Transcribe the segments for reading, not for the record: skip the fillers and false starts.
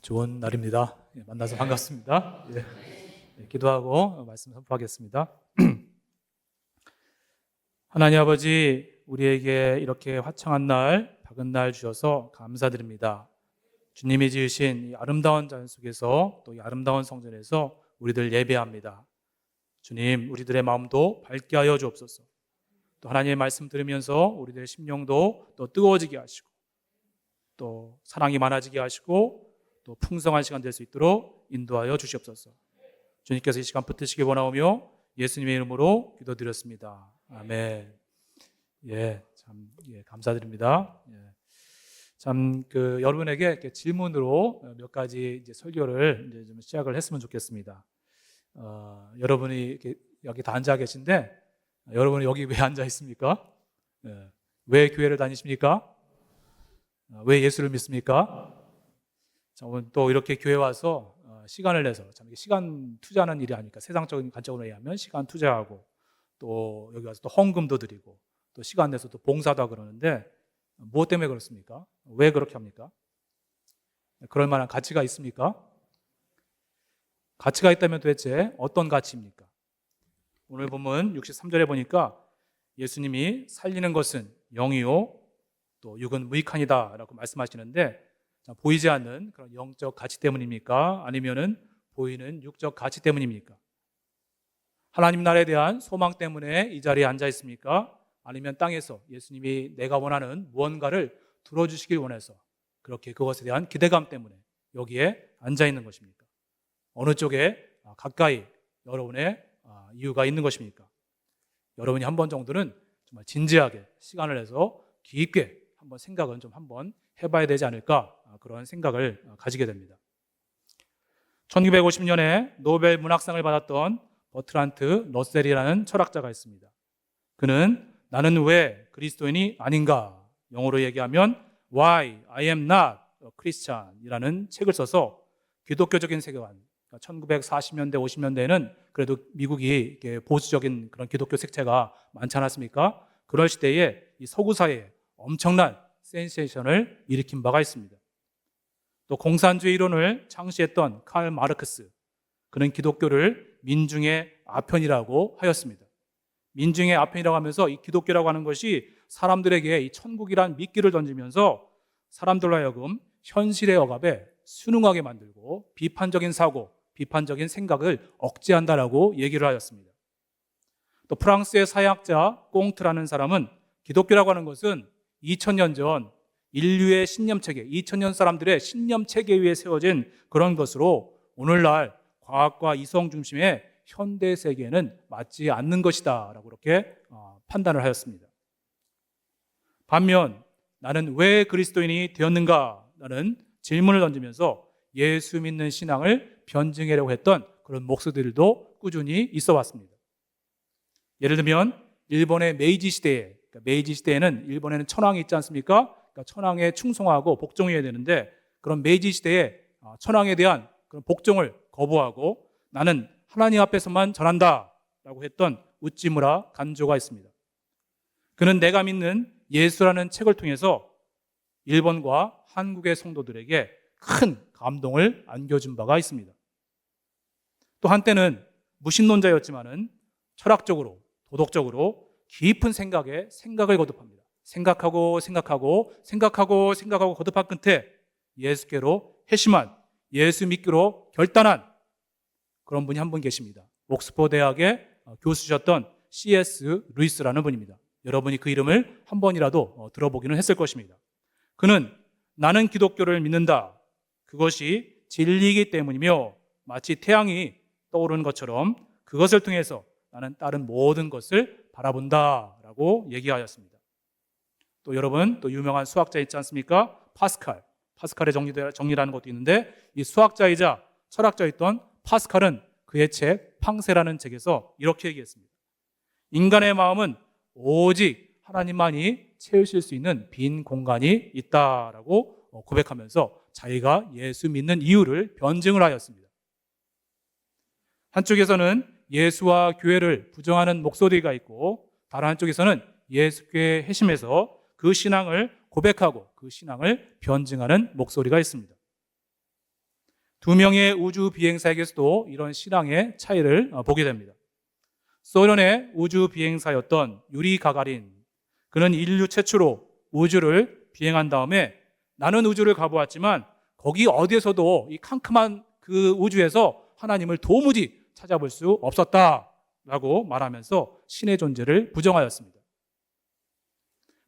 좋은 날입니다. 만나서 반갑습니다. 기도하고 말씀 선포하겠습니다. 하나님 아버지, 우리에게 이렇게 화창한 날, 밝은 날 주셔서 감사드립니다. 주님이 지으신 이 아름다운 자연 속에서 또 이 아름다운 성전에서 우리들 예배합니다. 주님, 우리들의 마음도 밝게 하여 주옵소서. 또 하나님의 말씀 들으면서 우리들의 심령도 또 뜨거워지게 하시고 또 사랑이 많아지게 하시고 또 풍성한 시간 될 수 있도록 인도하여 주시옵소서. 주님께서 이 시간 붙드시기 원하오며 예수님의 이름으로 기도드렸습니다. 아멘. 감사드립니다. 여러분에게 이렇게 질문으로 몇 가지 이제 설교를 이제 좀 시작을 했으면 좋겠습니다. 여러분이 이렇게 여기 다 앉아 계신데, 여러분은 여기 왜 앉아 있습니까? 왜 교회를 다니십니까? 왜 예수를 믿습니까? 오늘 또 이렇게 교회 와서 시간을 내서, 참 시간 투자하는 일이 아닐까. 세상적인 관점으로 얘기하면 시간 투자하고 또 여기 와서 또 헌금도 드리고 또 시간 내서 또 봉사도 하고 그러는데, 무엇 때문에 그렇습니까? 왜 그렇게 합니까? 그럴 만한 가치가 있습니까? 가치가 있다면 도대체 어떤 가치입니까? 오늘 본문 63절에 보니까 예수님이 살리는 것은 영이요 또 육은 무익하니라 라고 말씀하시는데, 보이지 않는 그런 영적 가치 때문입니까? 아니면은 보이는 육적 가치 때문입니까? 하나님 나라에 대한 소망 때문에 이 자리에 앉아 있습니까? 아니면 땅에서 예수님이 내가 원하는 무언가를 들어주시길 원해서 그렇게 그것에 대한 기대감 때문에 여기에 앉아 있는 것입니까? 어느 쪽에 가까이 여러분의 이유가 있는 것입니까? 여러분이 한 번 정도는 정말 진지하게 시간을 내서 깊게 한번 생각은 좀 한번 해봐야 되지 않을까, 그런 생각을 가지게 됩니다. 1950년에 노벨 문학상을 받았던 버트란트 러셀이라는 철학자가 있습니다. 그는 나는 왜 그리스도인이 아닌가, 영어로 얘기하면 Why I am not a Christian 이라는 책을 써서 기독교적인 세계관, 1940년대 50년대에는 그래도 미국이 보수적인 그런 기독교 색채가 많지 않았습니까? 그럴 시대에 이 서구 사회에 엄청난 센세이션을 일으킨 바가 있습니다. 또 공산주의 이론을 창시했던 칼 마르크스, 그는 기독교를 민중의 아편이라고 하였습니다. 민중의 아편이라고 하면서 이 기독교라고 하는 것이 사람들에게 이 천국이란 미끼를 던지면서 사람들로 하여금 현실의 억압에 순응하게 만들고 비판적인 사고, 비판적인 생각을 억제한다라고 얘기를 하였습니다. 또 프랑스의 사회학자 꽁트라는 사람은 기독교라고 하는 것은 2000년 전 인류의 신념체계, 2000년 사람들의 신념체계 위에 세워진 그런 것으로 오늘날 과학과 이성 중심의 현대 세계에는 맞지 않는 것이다 라고 그렇게 판단을 하였습니다. 반면 나는 왜 그리스도인이 되었는가 라는 질문을 던지면서 예수 믿는 신앙을 변증하려고 했던 그런 목소리들도 꾸준히 있어 왔습니다. 예를 들면 일본의 메이지 시대에, 메이지 시대에는 일본에는 천황이 있지 않습니까? 그러니까 천황에 충성하고 복종해야 되는데, 그런 메이지 시대에 천황에 대한 그런 복종을 거부하고 나는 하나님 앞에서만 전한다 라고 했던 우찌무라 간조가 있습니다. 그는 내가 믿는 예수라는 책을 통해서 일본과 한국의 성도들에게 큰 감동을 안겨준 바가 있습니다. 또 한때는 무신론자였지만은 철학적으로, 도덕적으로 깊은 생각을 거듭합니다. 생각하고 거듭한 끝에 예수께로 회심한, 예수 믿기로 결단한 그런 분이 한 분 계십니다. 옥스퍼드 대학의 교수셨던 C.S. 루이스라는 분입니다. 여러분이 그 이름을 한 번이라도 들어보기는 했을 것입니다. 그는 나는 기독교를 믿는다, 그것이 진리이기 때문이며 마치 태양이 떠오르는 것처럼 그것을 통해서 나는 다른 모든 것을 바라본다 라고 얘기하였습니다. 또 여러분, 또 유명한 수학자 있지 않습니까? 파스칼의 정리라는 것도 있는데, 이 수학자이자 철학자였던 파스칼은 그의 책 팡세라는 책에서 이렇게 얘기했습니다. 인간의 마음은 오직 하나님만이 채우실 수 있는 빈 공간이 있다라고 고백하면서 자기가 예수 믿는 이유를 변증을 하였습니다. 한쪽에서는 예수와 교회를 부정하는 목소리가 있고, 다른 한쪽에서는 예수께 회심해서 그 신앙을 고백하고 그 신앙을 변증하는 목소리가 있습니다. 두 명의 우주 비행사에게서도 이런 신앙의 차이를 보게 됩니다. 소련의 우주 비행사였던 유리 가가린, 그는 인류 최초로 우주를 비행한 다음에 나는 우주를 가보았지만 거기 어디에서도 이 캄캄한 그 우주에서 하나님을 도무지 찾아볼 수 없었다라고 말하면서 신의 존재를 부정하였습니다.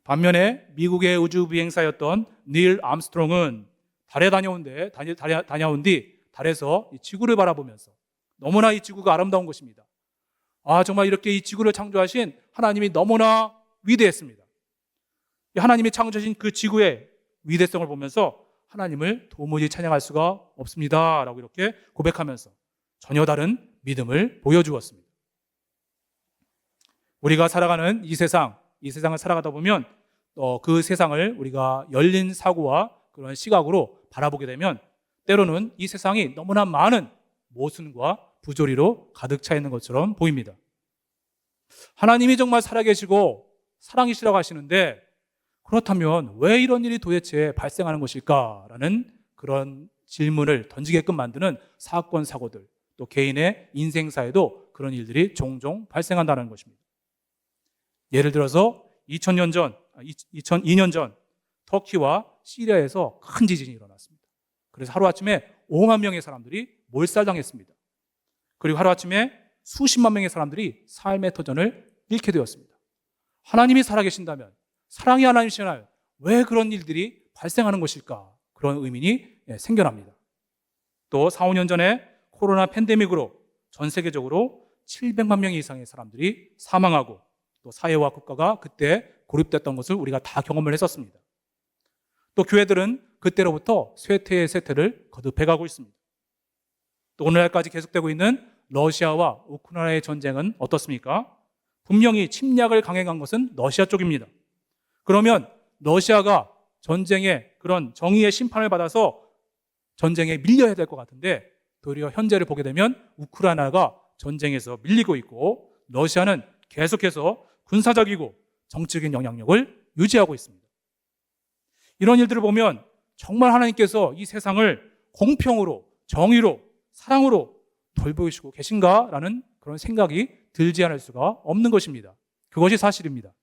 반면에 미국의 우주 비행사였던 닐 암스트롱은 달에 다녀온 뒤 달에서 이 지구를 바라보면서 너무나 이 지구가 아름다운 것입니다. 정말 이렇게 이 지구를 창조하신 하나님이 너무나 위대했습니다. 하나님이 창조하신 그 지구의 위대성을 보면서 하나님을 도무지 찬양할 수가 없습니다 라고 이렇게 고백하면서 전혀 다른 믿음을 보여주었습니다. 우리가 살아가는 이 세상을 살아가다 보면 그 세상을 우리가 열린 사고와 그런 시각으로 바라보게 되면 때로는 이 세상이 너무나 많은 모순과 부조리로 가득 차 있는 것처럼 보입니다. 하나님이 정말 살아계시고 사랑이시라고 하시는데 그렇다면 왜 이런 일이 도대체 발생하는 것일까라는 그런 질문을 던지게끔 만드는 사건, 사고들, 또 개인의 인생사에도 그런 일들이 종종 발생한다는 것입니다. 예를 들어서 2002년 전 터키와 시리아에서 큰 지진이 일어났습니다. 그래서 하루아침에 5만 명의 사람들이 몰살당했습니다. 그리고 하루아침에 수십만 명의 사람들이 삶의 터전을 잃게 되었습니다. 하나님이 살아계신다면, 사랑의 하나님이시나요? 왜 그런 일들이 발생하는 것일까? 그런 의문이 생겨납니다. 또 4, 5년 전에 코로나 팬데믹으로 전 세계적으로 700만 명 이상의 사람들이 사망하고 또 사회와 국가가 그때 고립됐던 것을 우리가 다 경험을 했었습니다. 또 교회들은 그때로부터 쇠퇴의 세태를 거듭해가고 있습니다. 또 오늘날까지 계속되고 있는 러시아와 우크라이나의 전쟁은 어떻습니까? 분명히 침략을 강행한 것은 러시아 쪽입니다. 그러면 러시아가 전쟁의 그런 정의의 심판을 받아서 전쟁에 밀려야 될 것 같은데 도리어 현재를 보게 되면 우크라이나가 전쟁에서 밀리고 있고 러시아는 계속해서 군사적이고 정치적인 영향력을 유지하고 있습니다. 이런 일들을 보면 정말 하나님께서 이 세상을 공평으로, 정의로, 사랑으로 돌보시고 계신가라는 그런 생각이 들지 않을 수가 없는 것입니다. 그것이 사실입니다.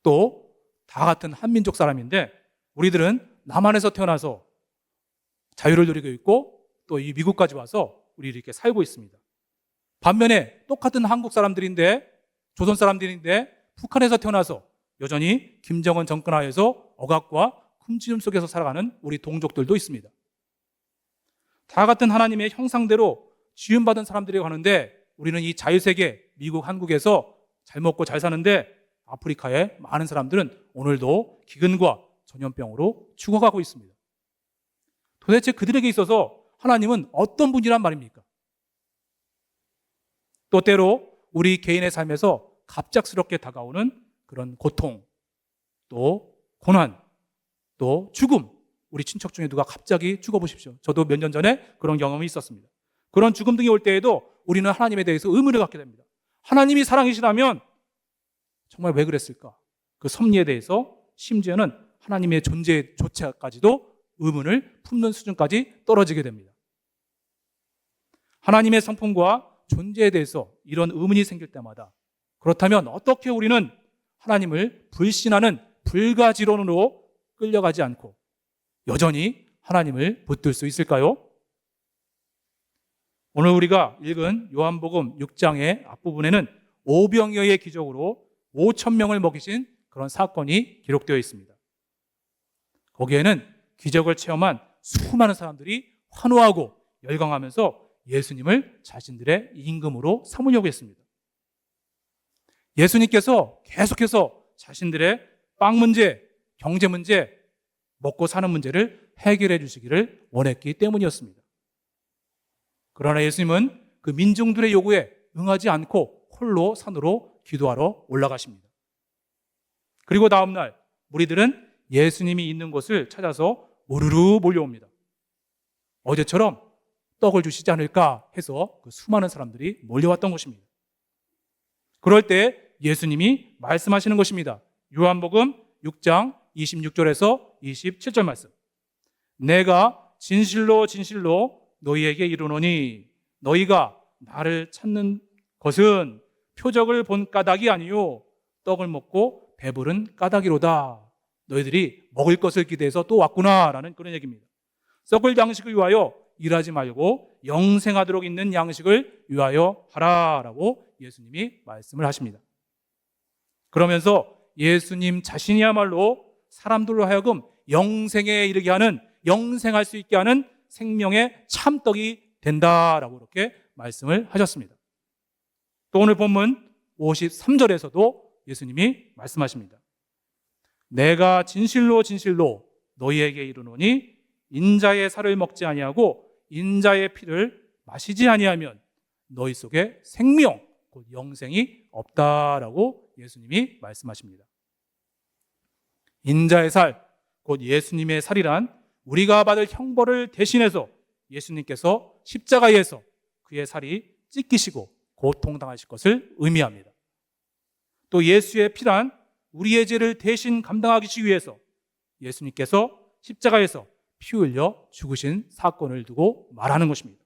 또 다 같은 한민족 사람인데 우리들은 남한에서 태어나서 자유를 누리고 있고 또 이 미국까지 와서 우리 이렇게 살고 있습니다. 반면에 똑같은 한국 사람들인데, 조선 사람들인데 북한에서 태어나서 여전히 김정은 정권 하에서 억압과 굶주림 속에서 살아가는 우리 동족들도 있습니다. 다 같은 하나님의 형상대로 지음받은 사람들이라고 하는데 우리는 이 자유세계, 미국, 한국에서 잘 먹고 잘 사는데 아프리카의 많은 사람들은 오늘도 기근과 전염병으로 죽어가고 있습니다. 도대체 그들에게 있어서 하나님은 어떤 분이란 말입니까? 또 때로 우리 개인의 삶에서 갑작스럽게 다가오는 그런 고통, 또 고난, 또 죽음, 우리 친척 중에 누가 갑자기 죽어보십시오. 저도 몇 년 전에 그런 경험이 있었습니다. 그런 죽음 등이 올 때에도 우리는 하나님에 대해서 의문을 갖게 됩니다. 하나님이 사랑이시라면 정말 왜 그랬을까? 그 섭리에 대해서 심지어는 하나님의 존재조차까지도 의문을 품는 수준까지 떨어지게 됩니다. 하나님의 성품과 존재에 대해서 이런 의문이 생길 때마다 그렇다면 어떻게 우리는 하나님을 불신하는 불가지론으로 끌려가지 않고 여전히 하나님을 붙들 수 있을까요? 오늘 우리가 읽은 요한복음 6장의 앞부분에는 오병이어의 기적으로 5,000명을 먹이신 그런 사건이 기록되어 있습니다. 거기에는 기적을 체험한 수많은 사람들이 환호하고 열광하면서 예수님을 자신들의 임금으로 삼으려고 했습니다. 예수님께서 계속해서 자신들의 빵 문제, 경제 문제, 먹고 사는 문제를 해결해 주시기를 원했기 때문이었습니다. 그러나 예수님은 그 민중들의 요구에 응하지 않고 홀로 산으로 기도하러 올라가십니다. 그리고 다음 날 무리들은 예수님이 있는 곳을 찾아서 우르르 몰려옵니다. 어제처럼 떡을 주시지 않을까 해서 그 수많은 사람들이 몰려왔던 것입니다. 그럴 때 예수님이 말씀하시는 것입니다. 요한복음 6장 26절에서 27절 말씀. 내가 진실로 진실로 너희에게 이르노니 너희가 나를 찾는 것은 표적을 본 까닭이 아니요 떡을 먹고 배부른 까닭이로다. 너희들이 먹을 것을 기대해서 또 왔구나라는 그런 얘기입니다. 썩을 양식을 위하여 일하지 말고 영생하도록 있는 양식을 위하여 하라라고 예수님이 말씀을 하십니다. 그러면서 예수님 자신이야말로 사람들로 하여금 영생에 이르게 하는, 영생할 수 있게 하는 생명의 참떡이 된다라고 이렇게 말씀을 하셨습니다. 또 오늘 본문 53절에서도 예수님이 말씀하십니다. 내가 진실로 진실로 너희에게 이르노니 인자의 살을 먹지 아니하고 인자의 피를 마시지 아니하면 너희 속에 생명, 곧 영생이 없다라고 예수님이 말씀하십니다. 인자의 살, 곧 예수님의 살이란 우리가 받을 형벌을 대신해서 예수님께서 십자가에서 그의 살이 찢기시고 고통당하실 것을 의미합니다. 또 예수의 피란 우리의 죄를 대신 감당하기 위해서 예수님께서 십자가에서 피 흘려 죽으신 사건을 두고 말하는 것입니다.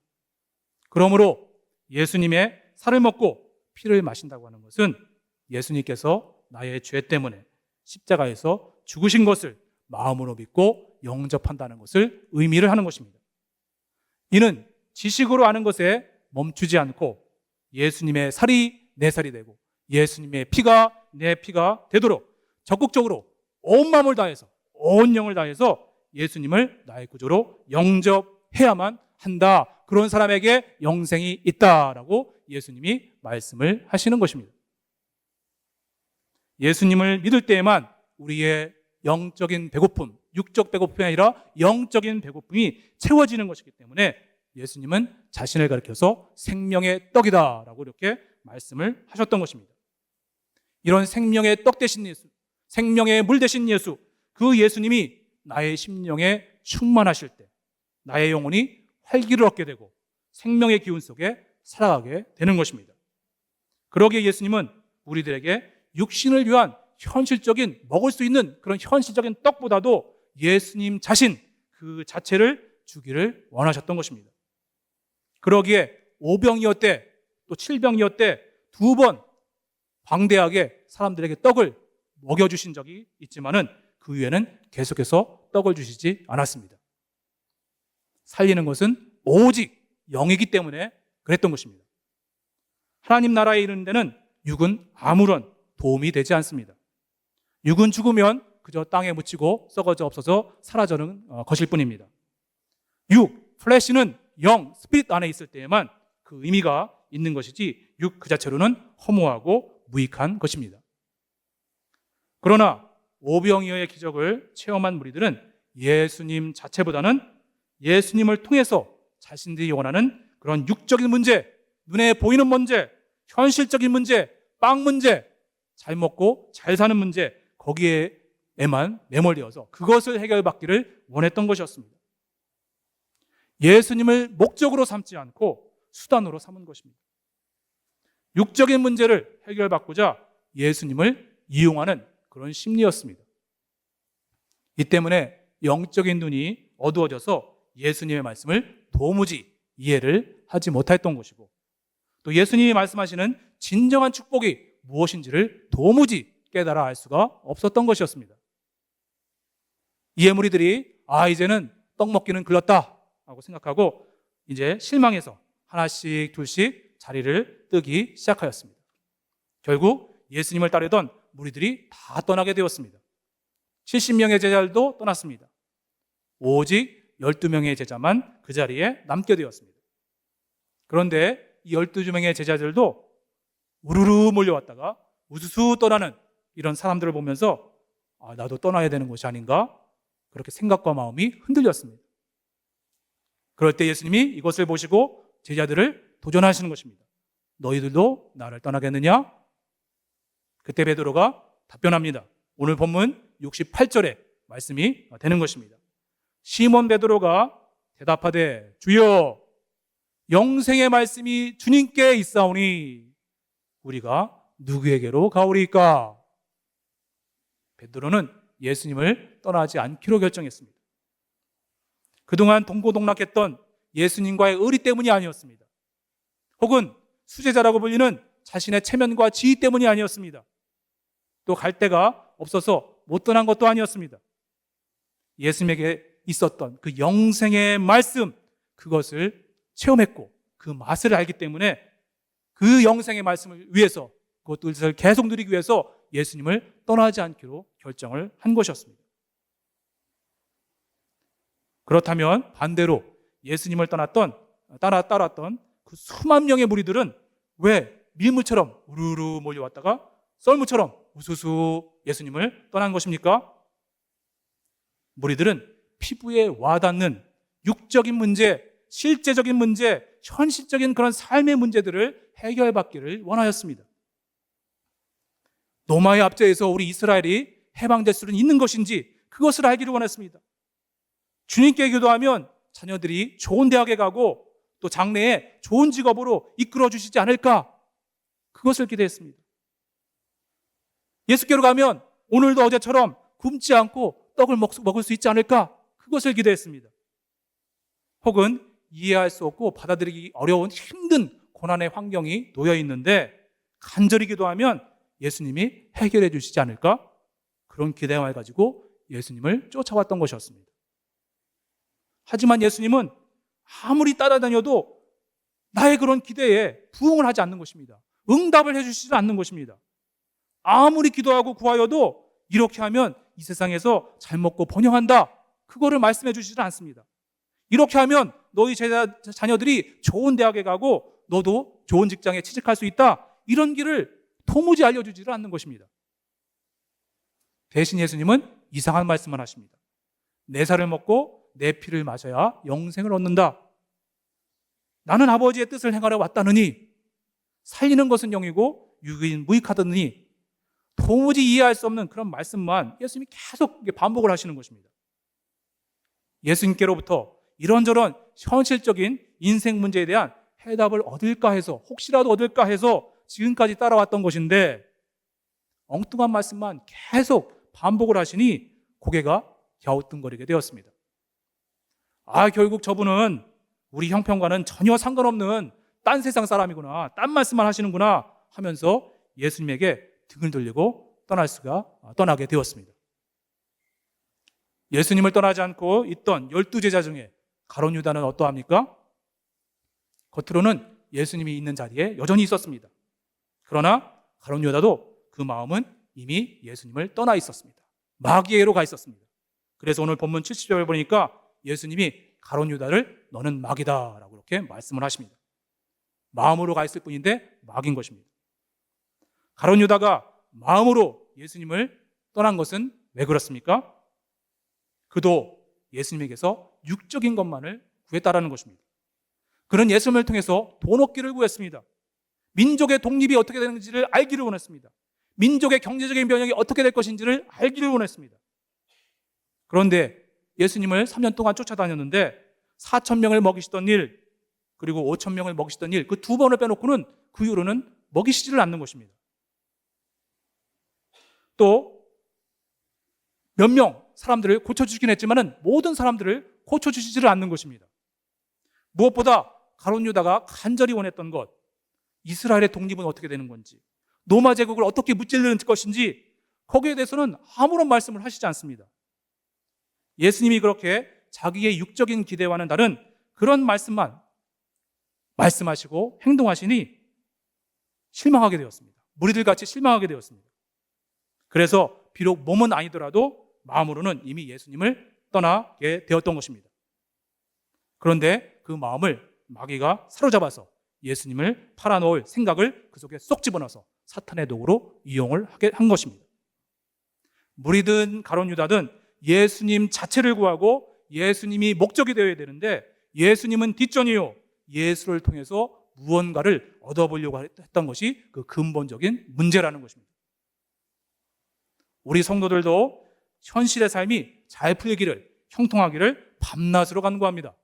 그러므로 예수님의 살을 먹고 피를 마신다고 하는 것은 예수님께서 나의 죄 때문에 십자가에서 죽으신 것을 마음으로 믿고 영접한다는 것을 의미를 하는 것입니다. 이는 지식으로 아는 것에 멈추지 않고 예수님의 살이 내 살이 되고 예수님의 피가 내 피가 되도록 적극적으로 온 마음을 다해서, 온 영을 다해서 예수님을 나의 구주로 영접해야만 한다. 그런 사람에게 영생이 있다라고 예수님이 말씀을 하시는 것입니다. 예수님을 믿을 때에만 우리의 영적인 배고픔, 육적 배고픔이 아니라 영적인 배고픔이 채워지는 것이기 때문에 예수님은 자신을 가리켜서 생명의 떡이다라고 이렇게 말씀을 하셨던 것입니다. 이런 생명의 떡 되신 예수, 생명의 물 되신 예수, 그 예수님이 나의 심령에 충만하실 때 나의 영혼이 활기를 얻게 되고 생명의 기운 속에 살아가게 되는 것입니다. 그러기에 예수님은 우리들에게 육신을 위한 현실적인, 먹을 수 있는 그런 현실적인 떡보다도 예수님 자신 그 자체를 주기를 원하셨던 것입니다. 그러기에 5병이었대 또 7병이었대 두 번 방대하게 사람들에게 떡을 먹여주신 적이 있지만은 그 후에는 계속해서 떡을 주시지 않았습니다. 살리는 것은 오직 영이기 때문에 그랬던 것입니다. 하나님 나라에 이르는 데는 육은 아무런 도움이 되지 않습니다. 육은 죽으면 그저 땅에 묻히고 썩어져 없어져 사라져는 것일 뿐입니다. 육, 플래시는 영, 스피릿 안에 있을 때에만 그 의미가 있는 것이지 육 그 자체로는 허무하고 무익한 것입니다. 그러나 오병이어의 기적을 체험한 무리들은 예수님 자체보다는 예수님을 통해서 자신들이 원하는 그런 육적인 문제, 눈에 보이는 문제, 현실적인 문제, 빵 문제, 잘 먹고 잘 사는 문제, 거기에만 매몰되어서 그것을 해결받기를 원했던 것이었습니다. 예수님을 목적으로 삼지 않고 수단으로 삼은 것입니다. 육적인 문제를 해결받고자 예수님을 이용하는 그런 심리였습니다. 이 때문에 영적인 눈이 어두워져서 예수님의 말씀을 도무지 이해를 하지 못했던 것이고 또 예수님이 말씀하시는 진정한 축복이 무엇인지를 도무지 깨달아 알 수가 없었던 것이었습니다. 이에 무리들이 이제는 떡 먹기는 글렀다 하고 생각하고 이제 실망해서 하나씩 둘씩 자리를 뜨기 시작하였습니다. 결국 예수님을 따르던 무리들이 다 떠나게 되었습니다. 70명의 제자들도 떠났습니다. 오직 12명의 제자만 그 자리에 남게 되었습니다. 그런데 이 12명의 제자들도 우르르 몰려왔다가 우수수 떠나는 이런 사람들을 보면서 나도 떠나야 되는 것이 아닌가 그렇게 생각과 마음이 흔들렸습니다. 그럴 때 예수님이 이것을 보시고 제자들을 도전하시는 것입니다. 너희들도 나를 떠나겠느냐? 그때 베드로가 답변합니다. 오늘 본문 68절에 말씀이 되는 것입니다. 시몬 베드로가 대답하되 주여 영생의 말씀이 주님께 있사오니 우리가 누구에게로 가오리까? 베드로는 예수님을 떠나지 않기로 결정했습니다. 그동안 동고동락했던 예수님과의 의리 때문이 아니었습니다. 혹은 수제자라고 불리는 자신의 체면과 지위 때문이 아니었습니다. 또 갈 데가 없어서 못 떠난 것도 아니었습니다. 예수님에게 있었던 그 영생의 말씀, 그것을 체험했고 그 맛을 알기 때문에 그 영생의 말씀을 위해서, 그것을 계속 누리기 위해서 예수님을 떠나지 않기로 결정을 한 것이었습니다. 그렇다면 반대로 예수님을 따랐던 그 수만 명의 무리들은 왜 밀물처럼 우르르 몰려왔다가 썰물처럼 우수수 예수님을 떠난 것입니까? 무리들은 피부에 와닿는 육적인 문제, 실제적인 문제, 현실적인 그런 삶의 문제들을 해결받기를 원하였습니다. 노마의 압제에서 우리 이스라엘이 해방될 수는 있는 것인지 그것을 알기를 원했습니다. 주님께 기도하면 자녀들이 좋은 대학에 가고 또 장래에 좋은 직업으로 이끌어 주시지 않을까, 그것을 기대했습니다. 예수께로 가면 오늘도 어제처럼 굶지 않고 떡을 먹을 수 있지 않을까, 그것을 기대했습니다. 혹은 이해할 수 없고 받아들이기 어려운 힘든 고난의 환경이 놓여 있는데 간절히 기도하면 예수님이 해결해 주시지 않을까, 그런 기대감을 가지고 예수님을 쫓아왔던 것이었습니다. 하지만 예수님은 아무리 따라다녀도 나의 그런 기대에 부응을 하지 않는 것입니다. 응답을 해주시지 않는 것입니다. 아무리 기도하고 구하여도 이렇게 하면 이 세상에서 잘 먹고 번영한다, 그거를 말씀해 주시지 않습니다. 이렇게 하면 너희 자녀들이 좋은 대학에 가고 너도 좋은 직장에 취직할 수 있다, 이런 길을 도무지 알려주지를 않는 것입니다. 대신 예수님은 이상한 말씀을 하십니다. 내 살을 먹고 내 피를 마셔야 영생을 얻는다. 나는 아버지의 뜻을 행하러 왔다느니 살리는 것은 영이고 육인 무익하더니, 도무지 이해할 수 없는 그런 말씀만 예수님이 계속 반복을 하시는 것입니다. 예수님께로부터 이런저런 현실적인 인생 문제에 대한 해답을 얻을까 해서, 혹시라도 얻을까 해서 지금까지 따라왔던 것인데 엉뚱한 말씀만 계속 반복을 하시니 고개가 갸우뚱거리게 되었습니다. 결국 저분은 우리 형편과는 전혀 상관없는 딴 세상 사람이구나, 딴 말씀만 하시는구나 하면서 예수님에게 등을 돌리고 떠나게 되었습니다. 예수님을 떠나지 않고 있던 12제자 중에 가룟 유다는 어떠합니까? 겉으로는 예수님이 있는 자리에 여전히 있었습니다. 그러나 가룟 유다도 그 마음은 이미 예수님을 떠나 있었습니다. 마귀에게로 가 있었습니다. 그래서 오늘 본문 70절을 보니까 예수님이 가룟 유다를 너는 마귀다 라고 이렇게 말씀을 하십니다. 마음으로 가 있을 뿐인데 마귀인 것입니다. 가룟 유다가 마음으로 예수님을 떠난 것은 왜 그렇습니까? 그도 예수님에게서 육적인 것만을 구했다라는 것입니다. 그는 예수님을 통해서 돈 얻기를 구했습니다. 민족의 독립이 어떻게 되는지를 알기를 원했습니다. 민족의 경제적인 변혁이 어떻게 될 것인지를 알기를 원했습니다. 그런데 예수님을 3년 동안 쫓아다녔는데 4,000명을 먹이시던 일, 그리고 5,000명을 먹이시던 일, 그 두 번을 빼놓고는 그 이후로는 먹이시지를 않는 것입니다. 또 몇 명 사람들을 고쳐주시긴 했지만 모든 사람들을 고쳐주시지를 않는 것입니다. 무엇보다 가룟 유다가 간절히 원했던 것, 이스라엘의 독립은 어떻게 되는 건지, 로마 제국을 어떻게 무찌르는 것인지, 거기에 대해서는 아무런 말씀을 하시지 않습니다. 예수님이 그렇게 자기의 육적인 기대와는 다른 그런 말씀만 말씀하시고 행동하시니 실망하게 되었습니다. 무리들 같이 실망하게 되었습니다. 그래서 비록 몸은 아니더라도 마음으로는 이미 예수님을 떠나게 되었던 것입니다. 그런데 그 마음을 마귀가 사로잡아서 예수님을 팔아놓을 생각을 그 속에 쏙 집어넣어서 사탄의 도구로 이용을 하게 한 것입니다. 무리든 가룟 유다든 예수님 자체를 구하고 예수님이 목적이 되어야 되는데 예수님은 뒷전이요, 예수를 통해서 무언가를 얻어보려고 했던 것이 그 근본적인 문제라는 것입니다. 우리 성도들도 현실의 삶이 잘 풀리기를, 형통하기를 밤낮으로 간구합니다.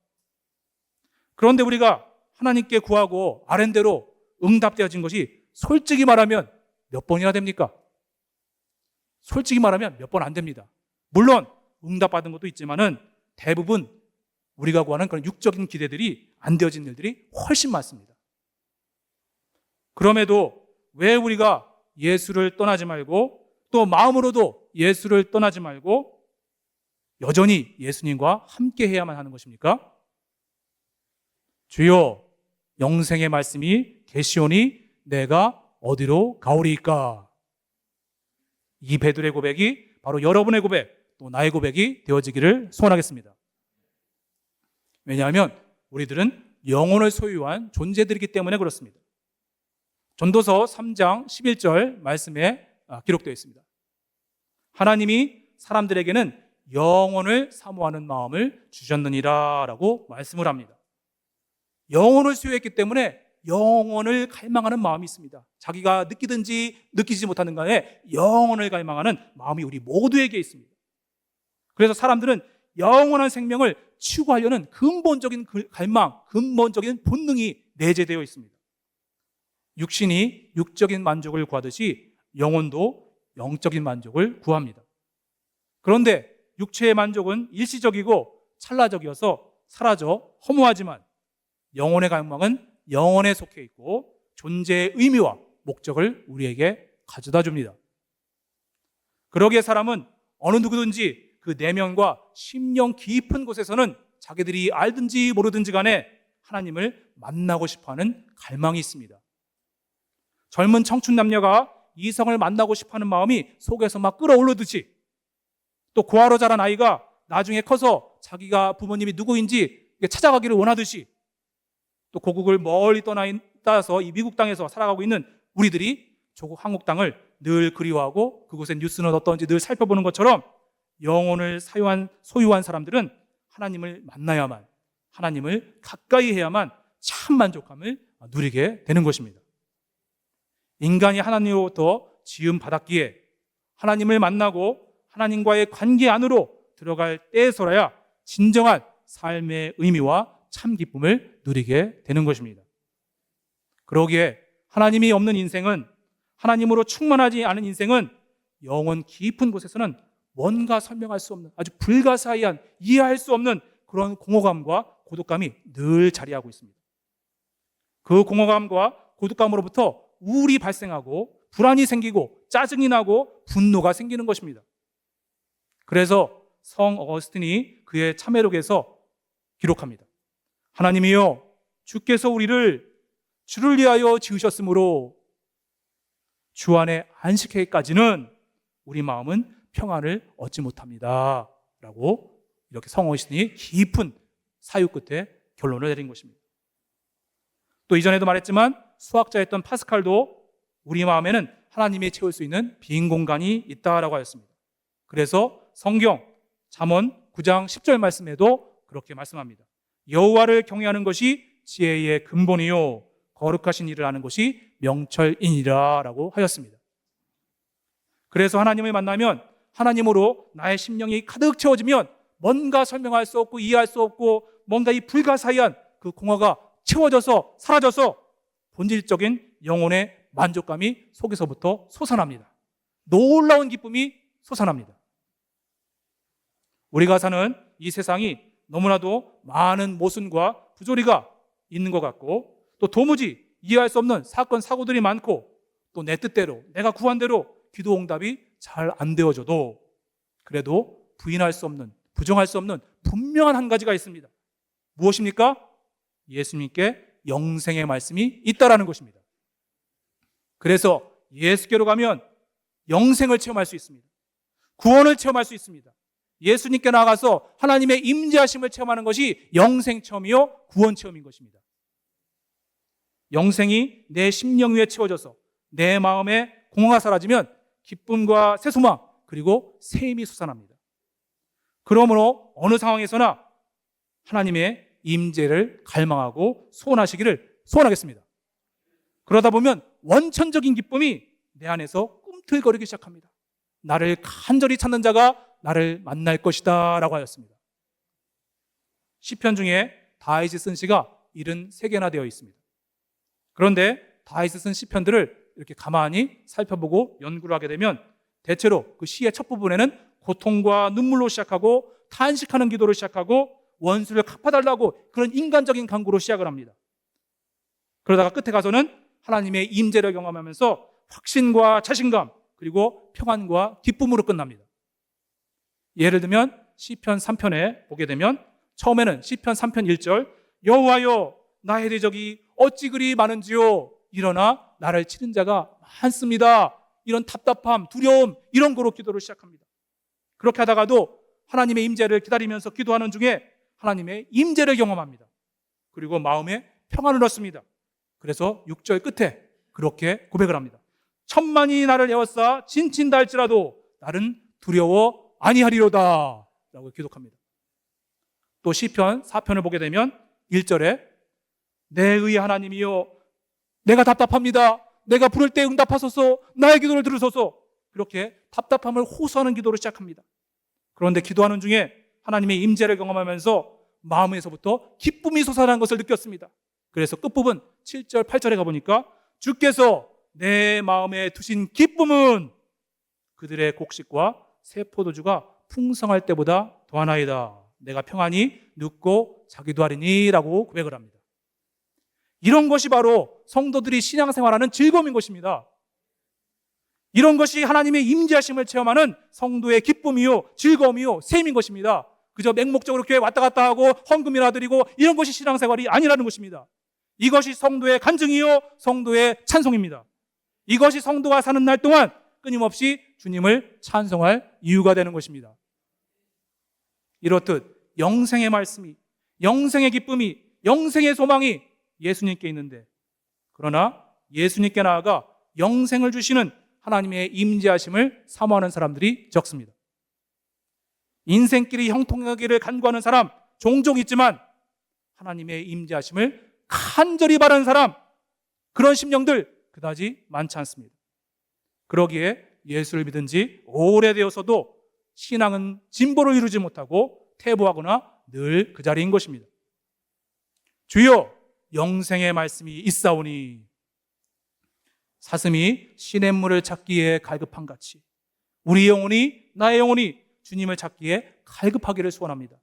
그런데 우리가 하나님께 구하고 아랜대로 응답되어진 것이 솔직히 말하면 몇 번이나 됩니까? 솔직히 말하면 몇 번 안 됩니다. 물론 응답받은 것도 있지만은 대부분 우리가 구하는 그런 육적인 기대들이 안 되어진 일들이 훨씬 많습니다. 그럼에도 왜 우리가 예수를 떠나지 말고 또 마음으로도 예수를 떠나지 말고 여전히 예수님과 함께 해야만 하는 것입니까? 주여, 영생의 말씀이 계시오니 내가 어디로 가오리이까? 이 베드로의 고백이 바로 여러분의 고백, 또 나의 고백이 되어지기를 소원하겠습니다. 왜냐하면 우리들은 영혼을 소유한 존재들이기 때문에 그렇습니다. 전도서 3장 11절 말씀에 기록되어 있습니다. 하나님이 사람들에게는 영혼을 사모하는 마음을 주셨느니라 라고 말씀을 합니다. 영혼을 소유했기 때문에 영혼을 갈망하는 마음이 있습니다. 자기가 느끼든지 느끼지 못하는 간에 영혼을 갈망하는 마음이 우리 모두에게 있습니다. 그래서 사람들은 영원한 생명을 추구하려는 근본적인 갈망, 근본적인 본능이 내재되어 있습니다. 육신이 육적인 만족을 구하듯이 영혼도 영적인 만족을 구합니다. 그런데 육체의 만족은 일시적이고 찰나적이어서 사라져 허무하지만 영혼의 갈망은 영혼에 속해 있고 존재의 의미와 목적을 우리에게 가져다 줍니다. 그러기에 사람은 어느 누구든지 그 내면과 심령 깊은 곳에서는 자기들이 알든지 모르든지 간에 하나님을 만나고 싶어하는 갈망이 있습니다. 젊은 청춘 남녀가 이성을 만나고 싶어하는 마음이 속에서 막 끓어오르듯이 또 고아로 자란 아이가 나중에 커서 자기가 부모님이 누구인지 찾아가기를 원하듯이 또 고국을 멀리 떠나서 이 미국 땅에서 살아가고 있는 우리들이 조국 한국 땅을 늘 그리워하고 그곳의 뉴스는 어떤지 늘 살펴보는 것처럼 영혼을 소유한 사람들은 하나님을 만나야만, 하나님을 가까이 해야만 참 만족함을 누리게 되는 것입니다. 인간이 하나님으로부터 지음 받았기에 하나님을 만나고 하나님과의 관계 안으로 들어갈 때에서야 진정한 삶의 의미와 참 기쁨을 누리게 되는 것입니다. 그러기에 하나님이 없는 인생은, 하나님으로 충만하지 않은 인생은 영혼 깊은 곳에서는 뭔가 설명할 수 없는, 아주 불가사의한, 이해할 수 없는 그런 공허감과 고독감이 늘 자리하고 있습니다. 그 공허감과 고독감으로부터 우울이 발생하고 불안이 생기고 짜증이 나고 분노가 생기는 것입니다. 그래서 성 어거스틴이 그의 참회록에서 기록합니다. 하나님이여, 주께서 우리를 주를 위하여 지으셨으므로 주 안에 안식하기까지는 우리 마음은 평안을 얻지 못합니다 라고 이렇게 성 어거스틴이 깊은 사유 끝에 결론을 내린 것입니다. 또 이전에도 말했지만 수학자였던 파스칼도 우리 마음에는 하나님이 채울 수 있는 빈 공간이 있다라고 하였습니다. 그래서 성경 잠언 9장 10절 말씀에도 그렇게 말씀합니다. 여호와를 경외하는 것이 지혜의 근본이요 거룩하신 일을 하는 것이 명철이니라 라고 하였습니다. 그래서 하나님을 만나면, 하나님으로 나의 심령이 가득 채워지면 뭔가 설명할 수 없고 이해할 수 없고 뭔가 이 불가사의한 그 공허가 채워져서 사라져서 본질적인 영혼의 만족감이 속에서부터 솟아납니다. 놀라운 기쁨이 솟아납니다. 우리가 사는 이 세상이 너무나도 많은 모순과 부조리가 있는 것 같고 또 도무지 이해할 수 없는 사건, 사고들이 많고 또 내 뜻대로, 내가 구한 대로 기도 응답이 잘 안 되어져도 그래도 부인할 수 없는, 부정할 수 없는 분명한 한 가지가 있습니다. 무엇입니까? 예수님께 영생의 말씀이 있다라는 것입니다. 그래서 예수께로 가면 영생을 체험할 수 있습니다. 구원을 체험할 수 있습니다. 예수님께 나아가서 하나님의 임재하심을 체험하는 것이 영생 체험이요 구원 체험인 것입니다. 영생이 내 심령 위에 채워져서 내 마음에 공허가 사라지면 기쁨과 새소망 그리고 새 힘이 솟아납니다. 그러므로 어느 상황에서나 하나님의 임재를 갈망하고 소원하시기를 소원하겠습니다. 그러다 보면 원천적인 기쁨이 내 안에서 꿈틀거리기 시작합니다. 나를 간절히 찾는 자가 나를 만날 것이다 라고 하였습니다. 시편 중에 다윗이 쓴 시가 73개나 되어 있습니다. 그런데 다윗이 쓴 시편들을 이렇게 가만히 살펴보고 연구를 하게 되면 대체로 그 시의 첫 부분에는 고통과 눈물로 시작하고 탄식하는 기도를 시작하고 원수를 갚아달라고 그런 인간적인 간구로 시작을 합니다. 그러다가 끝에 가서는 하나님의 임재를 경험하면서 확신과 자신감 그리고 평안과 기쁨으로 끝납니다. 예를 들면 시편 3편에 보게 되면 처음에는 시편 3편 1절 여호와여 나의 대적이 어찌 그리 많은지요 일어나 나를 치는 자가 많습니다. 이런 답답함, 두려움 이런 거로 기도를 시작합니다. 그렇게 하다가도 하나님의 임재를 기다리면서 기도하는 중에 하나님의 임재를 경험합니다. 그리고 마음에 평안을 얻습니다. 그래서 6절 끝에 그렇게 고백을 합니다. 천만이 나를 에워싸 진친다 할지라도 나는 두려워 아니하리로다 라고 기록합니다. 또 시편 4편을 보게 되면 1절에 내 의의 하나님이여 내가 답답합니다. 내가 부를 때 응답하소서 나의 기도를 들으소서 그렇게 답답함을 호소하는 기도를 시작합니다. 그런데 기도하는 중에 하나님의 임재를 경험하면서 마음에서부터 기쁨이 솟아나는 것을 느꼈습니다. 그래서 끝부분 7절 8절에 가보니까 주께서 내 마음에 두신 기쁨은 그들의 곡식과 새 포도주가 풍성할 때보다 더하나이다. 내가 평안히 눕고 자기도 하리니 라고 고백을 합니다. 이런 것이 바로 성도들이 신앙생활하는 즐거움인 것입니다. 이런 것이 하나님의 임재하심을 체험하는 성도의 기쁨이요 즐거움이요 셈인 것입니다. 그저 맹목적으로 교회 왔다 갔다 하고 헌금이나 드리고 이런 것이 신앙생활이 아니라는 것입니다. 이것이 성도의 간증이요 성도의 찬송입니다. 이것이 성도가 사는 날 동안 끊임없이 주님을 찬송할 이유가 되는 것입니다. 이렇듯 영생의 말씀이, 영생의 기쁨이, 영생의 소망이 예수님께 있는데 그러나 예수님께 나아가 영생을 주시는 하나님의 임재하심을 사모하는 사람들이 적습니다. 인생길이 형통하기를 간구하는 사람 종종 있지만 하나님의 임재하심을 간절히 바라는 사람 그런 심령들 그다지 많지 않습니다. 그러기에 예수를 믿은 지 오래되어서도 신앙은 진보를 이루지 못하고 퇴보하거나 늘 그 자리인 것입니다. 주여 영생의 말씀이 있사오니 사슴이 시냇물을 찾기에 갈급한 같이 우리 영혼이 나의 영혼이 주님을 찾기에 갈급하기를 소원합니다.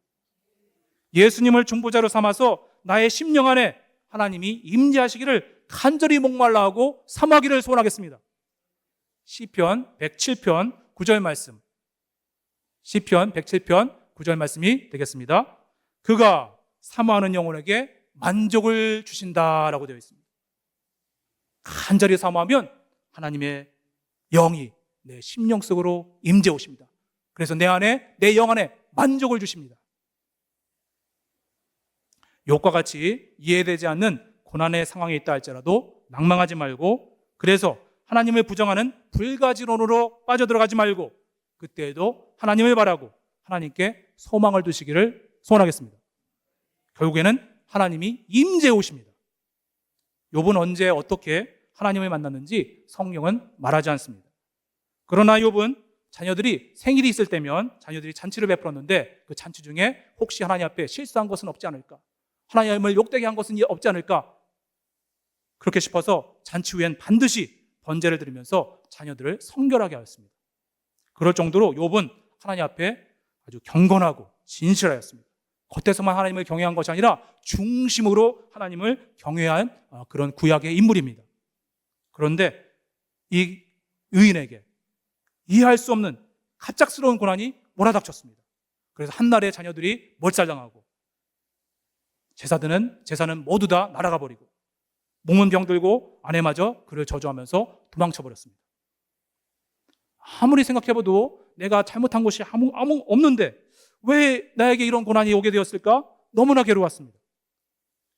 예수님을 중보자로 삼아서 나의 심령 안에 하나님이 임재하시기를 간절히 목말라 하고 사모하기를 소원하겠습니다. 시편 107편 9절 말씀 시편 107편 9절 말씀이 되겠습니다. 그가 사모하는 영혼에게 만족을 주신다라고 되어 있습니다. 간절히 사모하면 하나님의 영이 내 심령 속으로 임재 오십니다. 그래서 내 안에 내 영 안에 만족을 주십니다. 욥과 같이 이해되지 않는 고난의 상황에 있다 할지라도 낭망하지 말고 그래서 하나님을 부정하는 불가지론으로 빠져들어가지 말고 그때에도 하나님을 바라고 하나님께 소망을 두시기를 소원하겠습니다. 결국에는 하나님이 임재해 오십니다. 욥은 언제 어떻게 하나님을 만났는지 성경은 말하지 않습니다. 그러나 욥은 자녀들이 생일이 있을 때면 자녀들이 잔치를 베풀었는데 그 잔치 중에 혹시 하나님 앞에 실수한 것은 없지 않을까? 하나님을 욕되게 한 것은 없지 않을까? 그렇게 싶어서 잔치 후엔 반드시 번제를 드리면서 자녀들을 성결하게 하였습니다. 그럴 정도로 욥은 하나님 앞에 아주 경건하고 진실하였습니다. 겉에서만 하나님을 경외한 것이 아니라 중심으로 하나님을 경외한 그런 구약의 인물입니다. 그런데 이 의인에게 이해할 수 없는 갑작스러운 고난이 몰아닥쳤습니다. 그래서 한날에 자녀들이 몰살당하고 제사는 모두 다 날아가 버리고 몸은 병들고 아내마저 그를 저주하면서 도망쳐 버렸습니다. 아무리 생각해봐도 내가 잘못한 것이 아무 없는데 왜 나에게 이런 고난이 오게 되었을까? 너무나 괴로웠습니다.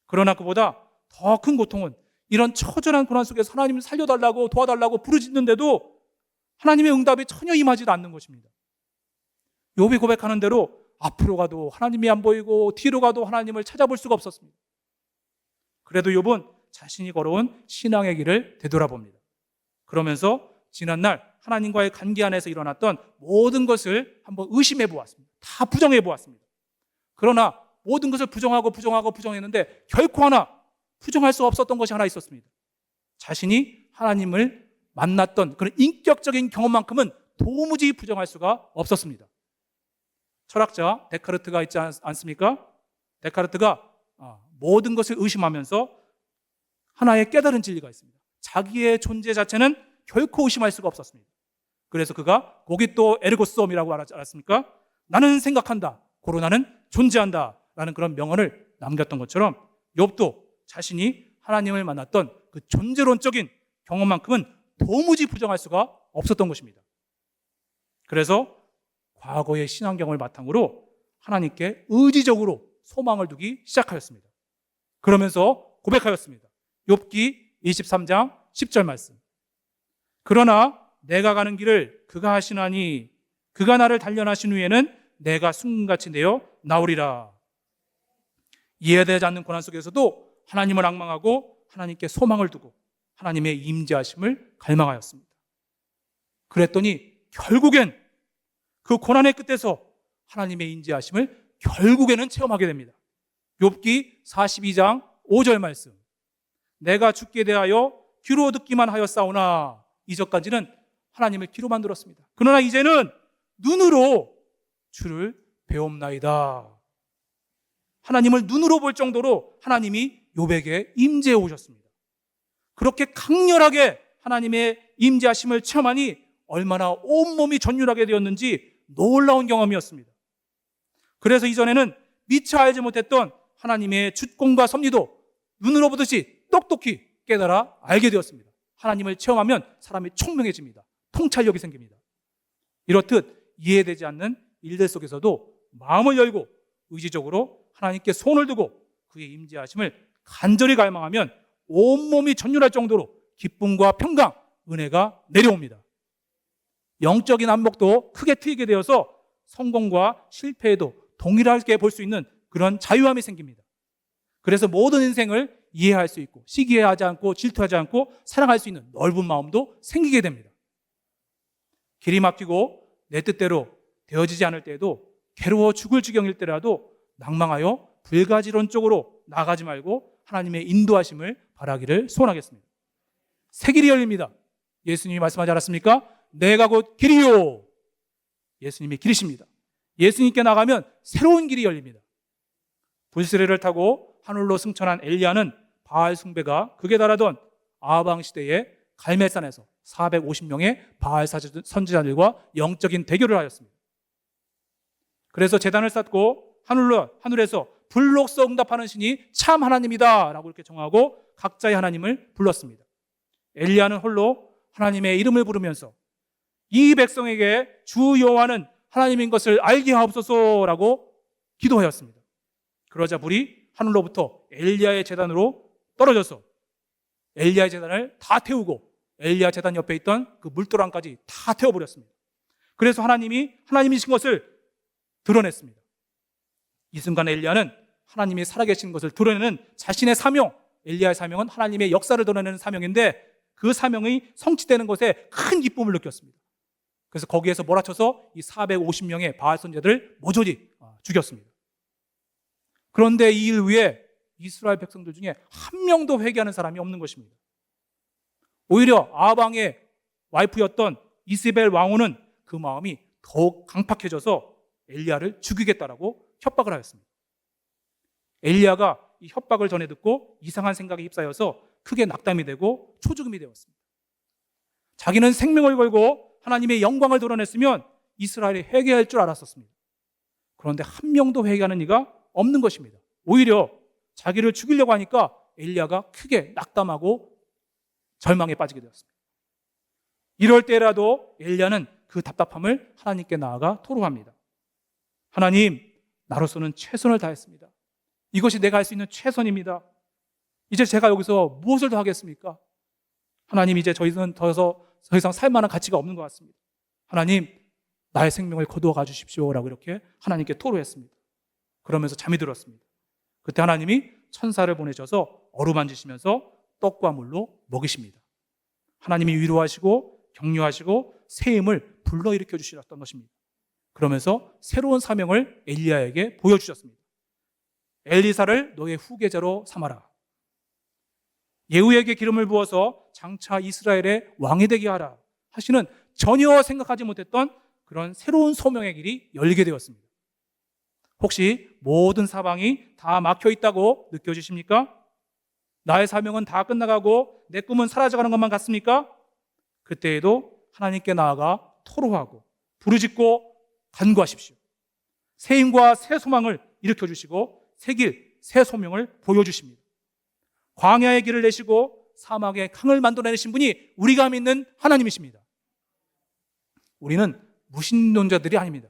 그러나 그보다 더 큰 고통은 이런 처절한 고난 속에서 하나님을 살려달라고 도와달라고 부르짖는데도 하나님의 응답이 전혀 임하지도 않는 것입니다. 욥이 고백하는 대로 앞으로 가도 하나님이 안 보이고 뒤로 가도 하나님을 찾아볼 수가 없었습니다. 그래도 욥은 자신이 걸어온 신앙의 길을 되돌아봅니다. 그러면서 지난날 하나님과의 관계 안에서 일어났던 모든 것을 한번 의심해 보았습니다. 다 부정해 보았습니다. 그러나 모든 것을 부정했는데 결코 하나 부정할 수 없었던 것이 하나 있었습니다. 자신이 하나님을 만났던 그런 인격적인 경험만큼은 도무지 부정할 수가 없었습니다. 철학자 데카르트가 있지 않습니까? 데카르트가 모든 것을 의심하면서 하나의 깨달은 진리가 있습니다. 자기의 존재 자체는 결코 의심할 수가 없었습니다. 그래서 그가 고기또 에르고스옴이라고 알았습니까? 나는 생각한다, 고로 나는 존재한다 라는 그런 명언을 남겼던 것처럼 욥도 자신이 하나님을 만났던 그 존재론적인 경험만큼은 도무지 부정할 수가 없었던 것입니다. 그래서 과거의 신앙 경험을 바탕으로 하나님께 의지적으로 소망을 두기 시작하였습니다. 그러면서 고백하였습니다. 욥기 23장 10절 말씀. 그러나 내가 가는 길을 그가 하시나니 그가 나를 단련하신 후에는 내가 순금같이 되어 나오리라. 이해되지 않는 고난 속에서도 하나님을 앙망하고 하나님께 소망을 두고 하나님의 임재하심을 갈망하였습니다. 그랬더니 결국엔 그 고난의 끝에서 하나님의 임재하심을 결국에는 체험하게 됩니다. 욥기 42장 5절 말씀. 내가 죽게 대하여 귀로 듣기만 하였사오나, 이전까지는 하나님을 귀로만 들었습니다. 그러나 이제는 눈으로 주를 배옵나이다. 하나님을 눈으로 볼 정도로 하나님이 욥에게 임재해 오셨습니다. 그렇게 강렬하게 하나님의 임재하심을 체험하니 얼마나 온몸이 전율하게 되었는지 놀라운 경험이었습니다. 그래서 이전에는 미처 알지 못했던 하나님의 주권과 섭리도 눈으로 보듯이 똑똑히 깨달아 알게 되었습니다. 하나님을 체험하면 사람이 총명해집니다. 통찰력이 생깁니다. 이렇듯 이해되지 않는 일들 속에서도 마음을 열고 의지적으로 하나님께 손을 두고 그의 임재하심을 간절히 갈망하면 온몸이 전율할 정도로 기쁨과 평강, 은혜가 내려옵니다. 영적인 안목도 크게 트이게 되어서 성공과 실패에도 동일하게 볼 수 있는 그런 자유함이 생깁니다. 그래서 모든 인생을 이해할 수 있고 시기하지 않고 질투하지 않고 사랑할 수 있는 넓은 마음도 생기게 됩니다. 길이 막히고 내 뜻대로 되어지지 않을 때에도 괴로워 죽을 지경일 때라도 낭망하여 불가지론 쪽으로 나가지 말고 하나님의 인도하심을 바라기를 소원하겠습니다. 새 길이 열립니다. 예수님이 말씀하지 않았습니까? 내가 곧 길이요. 예수님이 길이십니다. 예수님께 나가면 새로운 길이 열립니다. 불시레를 타고 하늘로 승천한 엘리야는 바알 숭배가 극에 달하던 아방 시대의 갈멜산에서 450명의 바알 선지자들과 영적인 대결을 하였습니다. 그래서 제단을 쌓고 하늘에서 불록서 응답하는 신이 참 하나님이다 라고 이렇게 정하고 각자의 하나님을 불렀습니다. 엘리야는 홀로 하나님의 이름을 부르면서 이 백성에게 주 여호와는 하나님인 것을 알게 하옵소서라고 기도하였습니다. 그러자 불이 하늘로부터 엘리야의 제단으로 떨어져서 엘리야의 제단을 다 태우고 엘리야 제단 옆에 있던 그 물도랑까지 다 태워버렸습니다. 그래서 하나님이 하나님이신 것을 드러냈습니다. 이 순간 엘리야는 하나님이 살아계신 것을 드러내는 자신의 사명, 엘리야의 사명은 하나님의 역사를 드러내는 사명인데 그 사명이 성취되는 것에 큰 기쁨을 느꼈습니다. 그래서 거기에서 몰아쳐서 이 450명의 바알 선지자들을 모조리 죽였습니다. 그런데 이 일 후에 이스라엘 백성들 중에 한 명도 회개하는 사람이 없는 것입니다. 오히려 아방의 와이프였던 이세벨 왕후는 그 마음이 더욱 강팍해져서 엘리야를 죽이겠다라고 협박을 하였습니다. 엘리야가 이 협박을 전해 듣고 이상한 생각에 휩싸여서 크게 낙담이 되고 초죽음이 되었습니다. 자기는 생명을 걸고 하나님의 영광을 드러냈으면 이스라엘이 회개할 줄 알았었습니다. 그런데 한 명도 회개하는 이가 없는 것입니다. 오히려 자기를 죽이려고 하니까 엘리야가 크게 낙담하고 절망에 빠지게 되었습니다. 이럴 때라도 엘리야는 그 답답함을 하나님께 나아가 토로합니다. 하나님, 나로서는 최선을 다했습니다. 이것이 내가 할 수 있는 최선입니다. 이제 제가 여기서 무엇을 더 하겠습니까? 하나님, 이제 저희는 더 이상 살 만한 가치가 없는 것 같습니다. 하나님, 나의 생명을 거두어 가주십시오라고 이렇게 하나님께 토로했습니다. 그러면서 잠이 들었습니다. 그때 하나님이 천사를 보내셔서 어루만지시면서 떡과 물로 먹이십니다. 하나님이 위로하시고 격려하시고 새 힘을 불러일으켜 주셨던 것입니다. 그러면서 새로운 사명을 엘리야에게 보여주셨습니다. 엘리사를 너의 후계자로 삼아라. 예후에게 기름을 부어서 장차 이스라엘의 왕이 되게 하라 하시는 전혀 생각하지 못했던 그런 새로운 소명의 길이 열리게 되었습니다. 혹시 모든 사방이 다 막혀 있다고 느껴지십니까? 나의 사명은 다 끝나가고 내 꿈은 사라져가는 것만 같습니까? 그때에도 하나님께 나아가 토로하고 부르짖고 간구하십시오. 새 힘과 새 소망을 일으켜 주시고 새 길, 새 소명을 보여주십니다. 광야의 길을 내시고 사막의 강을 만들어내신 분이 우리가 믿는 하나님이십니다. 우리는 무신론자들이 아닙니다.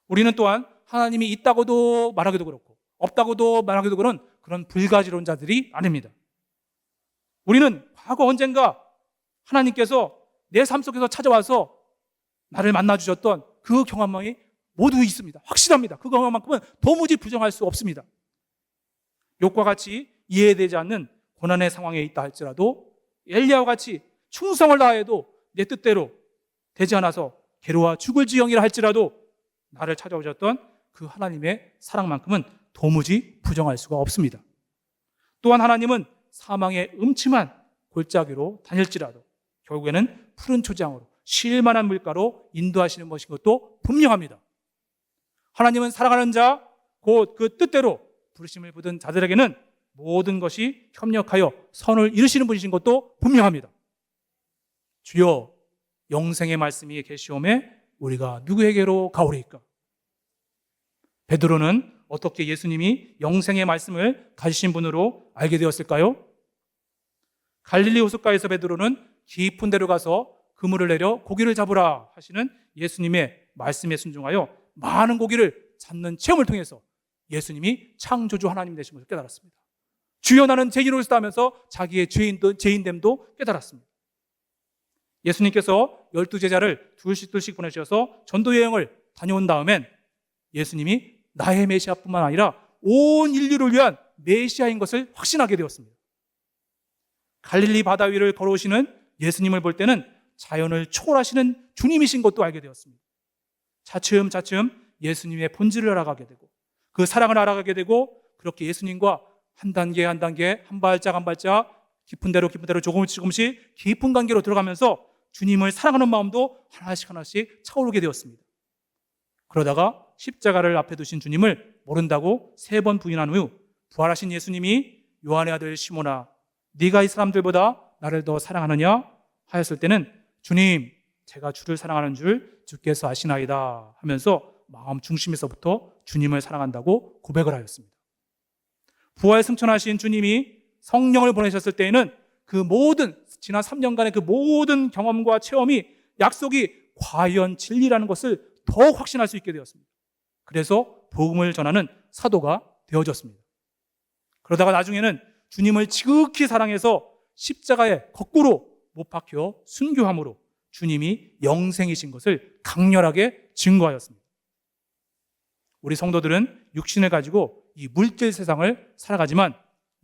우리는 또한 하나님이 있다고도 말하기도 그렇고 없다고도 말하기도 그런 불가지론자들이 아닙니다. 우리는 과거 언젠가 하나님께서 내 삶 속에서 찾아와서 나를 만나주셨던 그 경험이 모두 있습니다. 확실합니다. 그 경험만큼은 도무지 부정할 수 없습니다. 욥과 같이 이해되지 않는 고난의 상황에 있다 할지라도 엘리야와 같이 충성을 다해도 내 뜻대로 되지 않아서 괴로워 죽을 지경이라 할지라도 나를 찾아오셨던 그 하나님의 사랑만큼은 도무지 부정할 수가 없습니다. 또한 하나님은 사망의 음침한 골짜기로 다닐지라도 결국에는 푸른 초장으로 쉴 만한 물가로 인도하시는 것인 것도 분명합니다. 하나님은 사랑하는 자, 곧 그 뜻대로 부르심을 받은 자들에게는 모든 것이 협력하여 선을 이루시는 분이신 것도 분명합니다. 주여, 영생의 말씀이 계시오매 우리가 누구에게로 가오리이까? 베드로는 어떻게 예수님이 영생의 말씀을 가지신 분으로 알게 되었을까요? 갈릴리 호숫가에서 베드로는 깊은 데로 가서 그물을 내려 고기를 잡으라 하시는 예수님의 말씀에 순종하여 많은 고기를 잡는 체험을 통해서 예수님이 창조주 하나님 되신 것을 깨달았습니다. 주여 나는 죄인으로서 하면서 자기의 죄인됨도 깨달았습니다. 예수님께서 12제자를 둘씩 보내셔서 전도 여행을 다녀온 다음엔 예수님이 나의 메시아뿐만 아니라 온 인류를 위한 메시아인 것을 확신하게 되었습니다. 갈릴리 바다 위를 걸어오시는 예수님을 볼 때는 자연을 초월하시는 주님이신 것도 알게 되었습니다. 차츰 예수님의 본질을 알아가게 되고 그 사랑을 알아가게 되고 그렇게 예수님과 한 단계 한 발짝 깊은 데로 조금씩 깊은 관계로 들어가면서 주님을 사랑하는 마음도 하나씩 차오르게 되었습니다. 그러다가 십자가를 앞에 두신 주님을 모른다고 3번 부인한 후 부활하신 예수님이 요한의 아들 시몬아, 네가 이 사람들보다 나를 더 사랑하느냐 하였을 때는 주님, 제가 주를 사랑하는 줄 주께서 아시나이다 하면서 마음 중심에서부터 주님을 사랑한다고 고백을 하였습니다. 부활 승천하신 주님이 성령을 보내셨을 때에는 그 모든 지난 3년간의 그 모든 경험과 체험이 약속이 과연 진리라는 것을 더욱 확신할 수 있게 되었습니다. 그래서 복음을 전하는 사도가 되어졌습니다. 그러다가 나중에는 주님을 지극히 사랑해서 십자가에 거꾸로 못 박혀 순교함으로 주님이 영생이신 것을 강렬하게 증거하였습니다. 우리 성도들은 육신을 가지고 이 물질 세상을 살아가지만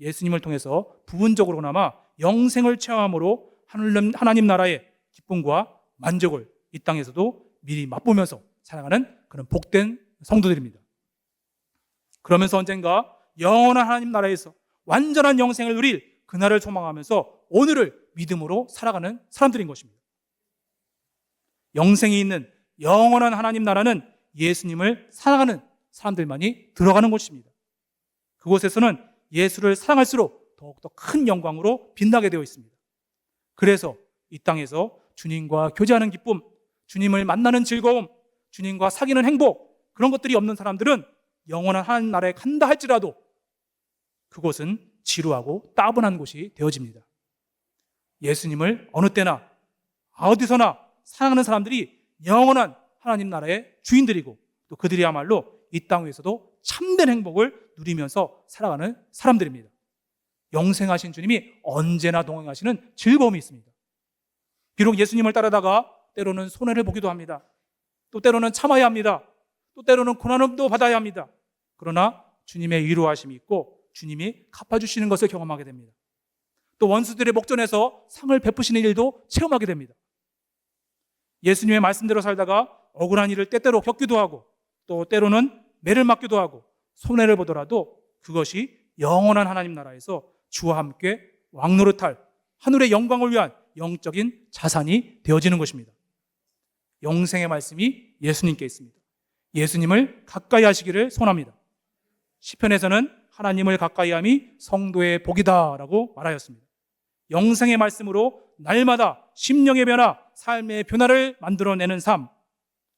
예수님을 통해서 부분적으로나마 영생을 체험함으로 하나님 나라의 기쁨과 만족을 이 땅에서도 미리 맛보면서 살아가는 그런 복된 성도들입니다. 그러면서 언젠가 영원한 하나님 나라에서 완전한 영생을 누릴 그날을 소망하면서 오늘을 믿음으로 살아가는 사람들인 것입니다. 영생이 있는 영원한 하나님 나라는 예수님을 사랑하는 사람들만이 들어가는 곳입니다. 그곳에서는 예수를 사랑할수록 더욱더 큰 영광으로 빛나게 되어 있습니다. 그래서 이 땅에서 주님과 교제하는 기쁨, 주님을 만나는 즐거움, 주님과 사귀는 행복, 그런 것들이 없는 사람들은 영원한 하나님 나라에 간다 할지라도 그곳은 지루하고 따분한 곳이 되어집니다. 예수님을 어느 때나 어디서나 사랑하는 사람들이 영원한 하나님 나라의 주인들이고 또 그들이야말로 이 땅 위에서도 참된 행복을 누리면서 살아가는 사람들입니다. 영생하신 주님이 언제나 동행하시는 즐거움이 있습니다. 비록 예수님을 따르다가 때로는 손해를 보기도 합니다. 또 때로는 참아야 합니다. 또 때로는 고난도 받아야 합니다. 그러나 주님의 위로하심이 있고 주님이 갚아주시는 것을 경험하게 됩니다. 또 원수들의 목전에서 상을 베푸시는 일도 체험하게 됩니다. 예수님의 말씀대로 살다가 억울한 일을 때때로 겪기도 하고 또 때로는 매를 맞기도 하고 손해를 보더라도 그것이 영원한 하나님 나라에서 주와 함께 왕노릇할 하늘의 영광을 위한 영적인 자산이 되어지는 것입니다. 영생의 말씀이 예수님께 있습니다. 예수님을 가까이 하시기를 소원합니다. 시편에서는 하나님을 가까이함이 성도의 복이다라고 말하였습니다. 영생의 말씀으로 날마다 심령의 변화, 삶의 변화를 만들어내는 삶,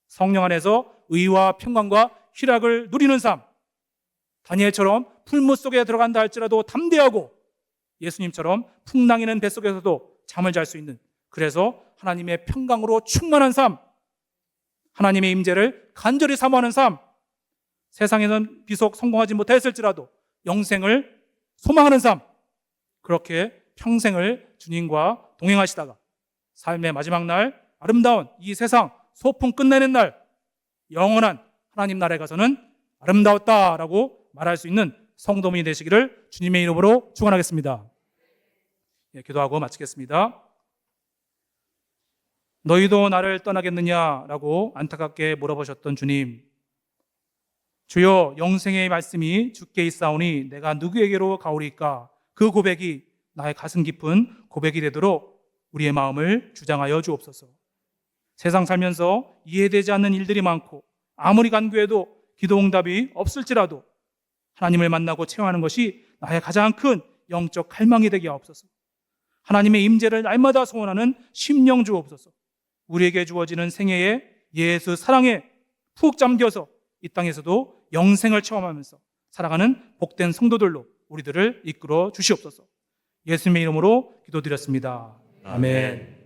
성령 안에서 의와 평강과 희락을 누리는 삶, 다니엘처럼 풀무 속에 들어간다 할지라도 담대하고 예수님처럼 풍랑이는 뱃속에서도 잠을 잘 수 있는, 그래서 하나님의 평강으로 충만한 삶, 하나님의 임재를 간절히 사모하는 삶, 세상에는 비록 성공하지 못했을지라도 영생을 소망하는 삶, 그렇게 평생을 주님과 동행하시다가 삶의 마지막 날, 아름다운 이 세상 소풍 끝내는 날, 영원한 하나님 나라에 가서는 아름다웠다라고 말할 수 있는 성도민이 되시기를 주님의 이름으로 축원하겠습니다. 기도하고 마치겠습니다. 너희도 나를 떠나겠느냐라고 안타깝게 물어보셨던 주님, 주여 영생의 말씀이 주께 있사오니 내가 누구에게로 가오리까? 그 고백이 나의 가슴 깊은 고백이 되도록 우리의 마음을 주장하여 주옵소서. 세상 살면서 이해되지 않는 일들이 많고 아무리 간구해도 기도 응답이 없을지라도 하나님을 만나고 체험하는 것이 나의 가장 큰 영적 갈망이 되게 하옵소서. 하나님의 임재를 날마다 소원하는 심령 주옵소서. 우리에게 주어지는 생애에 예수 사랑에 푹 잠겨서 이 땅에서도 영생을 체험하면서 살아가는 복된 성도들로 우리들을 이끌어 주시옵소서. 예수님의 이름으로 기도드렸습니다. 아멘.